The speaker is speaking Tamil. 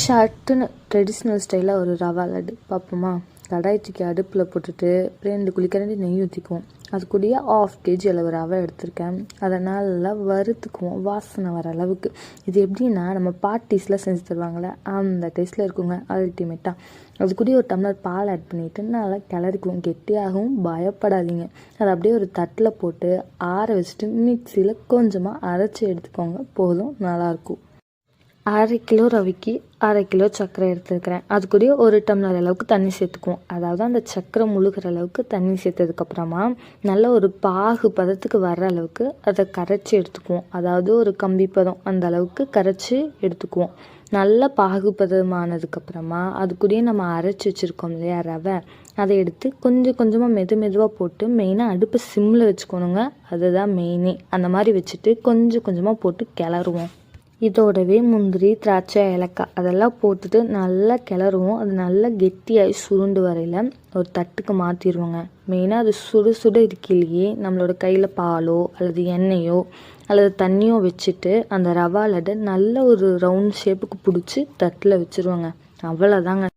சட்டுன்னு ட்ரெடிஷ்னல் ஸ்டைலில் ஒரு ரவா லட்டு பார்ப்போமா. கடாய் தூக்கி அடுப்பில் போட்டுட்டு 2 குழிக்கரண்டி நெய் ஊற்றிக்குவோம். அது கூடயே 1/2 kg அளவு ரவை எடுத்திருக்கேன். அதை நல்லா வறுத்துக்குவோம் வாசனை வர அளவுக்கு. இது எப்படின்னா நம்ம பார்ட்டிஸில் செஞ்சு தருவாங்களே அந்த டேஸ்ட்டில் இருக்குங்க அல்டிமேட்டாக. அது கூட ஒரு டம்ளர் பால் ஆட் பண்ணிவிட்டு நல்லா கிளறிக்குவோம். கெட்டியாகவும் பயப்படாதீங்க. அதை அப்படியே ஒரு தட்டில் போட்டு ஆற வச்சுட்டு மிக்சியில் கொஞ்சமாக அரைச்சி எடுத்துக்கோங்க, போதும், நல்லாயிருக்கும். 1/2 கிலோ ரவைக்கு 1/2 கிலோ சர்க்கரை எடுத்துருக்கிறேன். அது கூட ஒரு டம்ளர் அளவுக்கு தண்ணி சேர்த்துக்குவோம். அதாவது அந்த சர்க்கரை முழுகிற அளவுக்கு தண்ணி சேர்த்ததுக்கப்புறமா நல்ல ஒரு பாகு பதத்துக்கு வர்ற அளவுக்கு அதை கரைச்சி எடுத்துக்குவோம். அதாவது ஒரு கம்பி பதம் அந்த அளவுக்கு கரைச்சி எடுத்துக்குவோம். நல்ல பாகு பதமானதுக்கப்புறமா அது கூடயே நம்ம அரைச்சி வச்சுருக்கோம் இல்லையா ரவை, அதை எடுத்து கொஞ்சம் கொஞ்சமாக மெதுவாக போட்டு மெயினாக அடுப்பு சிம்மில் வச்சுக்கணுங்க. அதுதான் மெயினே. அந்த மாதிரி வச்சுட்டு கொஞ்சம் கொஞ்சமாக போட்டு கிளறுவோம். இதோடவே முந்திரி, திராட்சை, ஏலக்காய் அதெல்லாம் போட்டுட்டு நல்லா கிளறுவோம். அது நல்லா கெட்டியாகி சுருண்டு வரையில் ஒரு தட்டுக்கு மாற்றிடுவோங்க. மெயினாக அது சுடு சுடு இருக்கையிலேயே நம்மளோட கையில் பாலோ அல்லது எண்ணெயோ அல்லது தண்ணியோ வச்சுட்டு அந்த ரவா லட்டை நல்ல ஒரு ரவுண்ட் ஷேப்புக்கு பிடிச்சி தட்டில் வச்சுருவோங்க. அவ்வளோதாங்க.